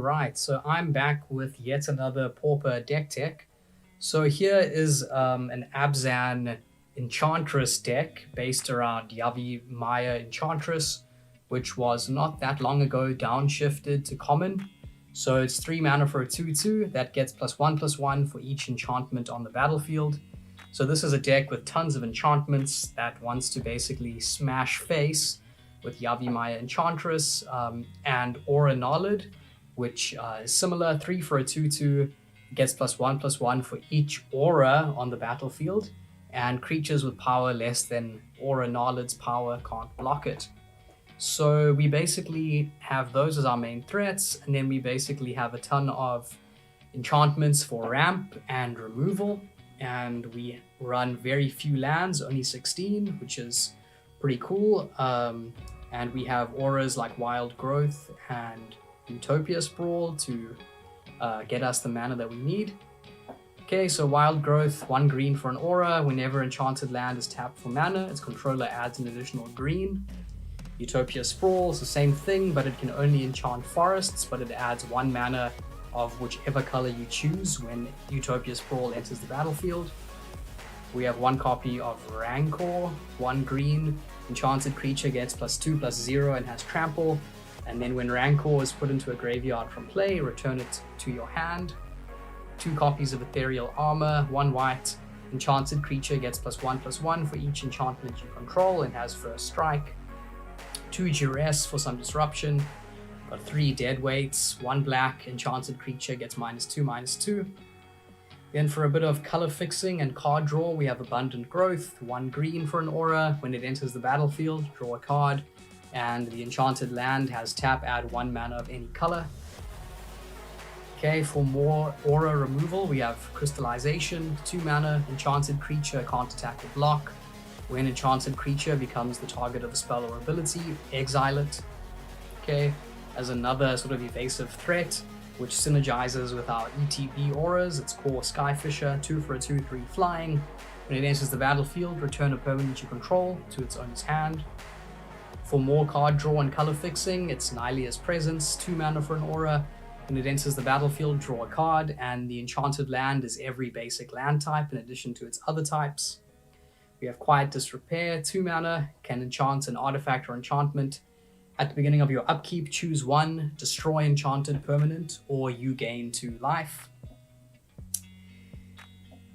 Alright, so I'm back with yet another Pauper deck tech. So here is an Abzan Enchantress deck based around Yavimaya Enchantress, which was not that long ago downshifted to common. So it's 3 mana for a 2/2 that gets +1/+1 for each enchantment on the battlefield. So this is a deck with tons of enchantments that wants to basically smash face with Yavimaya Enchantress and Aura Knowledge, which is similar, 3 for a 2/2, gets +1/+1 for each aura on the battlefield, and creatures with power less than Aura Knowledge's power can't block it. So we basically have those as our main threats, and then we basically have a ton of enchantments for ramp and removal, and we run very few lands, only 16, which is pretty cool. And we have auras like Wild Growth and Utopia Sprawl to get us the mana that we need. Okay, so Wild Growth, 1 green for an aura. Whenever enchanted land is tapped for mana, its controller adds an additional green. Utopia Sprawl is the same thing, but it can only enchant forests, but it adds 1 mana of whichever color you choose when Utopia Sprawl enters the battlefield. We have 1 copy of Rancor, 1 green. Enchanted creature gets +2/+0 and has trample. And then when Rancor is put into a graveyard from play, return it to your hand. 2 copies of Ethereal Armor, 1 white. Enchanted creature gets +1/+1 for each enchantment you control and has first strike. 2 duress for some disruption. Got 3 dead weights, 1 black. Enchanted creature gets -2/-2. Then for a bit of color fixing and card draw, we have Abundant Growth, 1 green for an aura. When it enters the battlefield, draw a card, and the enchanted land has tap, add 1 mana of any color. Okay, for more aura removal, we have Crystallization, 2 mana. Enchanted creature can't attack or block. When enchanted creature becomes the target of a spell or ability, exile it. Okay, as another sort of evasive threat, which synergizes with our ETB auras. It's Core Skyfisher, 2 for a 2/3 flying. When it enters the battlefield, return a permanent you control to its owner's hand. For more card draw and color fixing, it's Nylia's Presence, 2 mana for an aura. When it enters the battlefield, draw a card, and the enchanted land is every basic land type in addition to its other types. We have Quiet Disrepair, 2 mana, can enchant an artifact or enchantment. At the beginning of your upkeep, choose 1, destroy enchanted permanent, or you gain 2 life.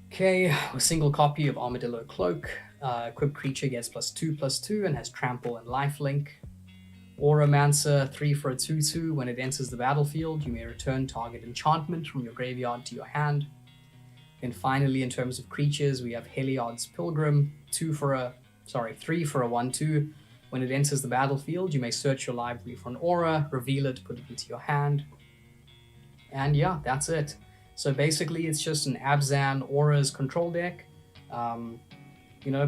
Okay, a single copy of Armadillo Cloak. Equipped creature gets +2/+2 and has trample and lifelink. Auramancer, 3 for a 2/2. When it enters the battlefield, you may return target enchantment from your graveyard to your hand. And finally, in terms of creatures, we have Heliod's Pilgrim, 3 for a 1/2. When it enters the battlefield, you may search your library for an aura, reveal it, put it into your hand. And yeah, that's it. So basically, it's just an Abzan Auras control deck,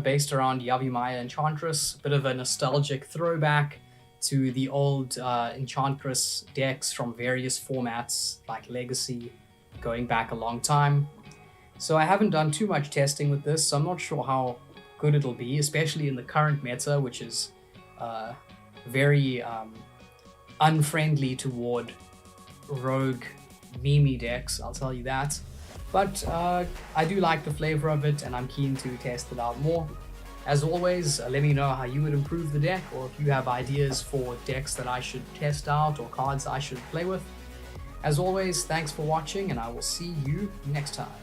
based around Yavimaya Enchantress. Bit of a nostalgic throwback to the old Enchantress decks from various formats, like Legacy, going back a long time. So I haven't done too much testing with this, so I'm not sure how good it'll be, especially in the current meta, which is very unfriendly toward rogue meme decks, I'll tell you that. But I do like the flavor of it, and I'm keen to test it out more. As always, let me know how you would improve the deck, or if you have ideas for decks that I should test out or cards I should play with. As always, thanks for watching, and I will see you next time.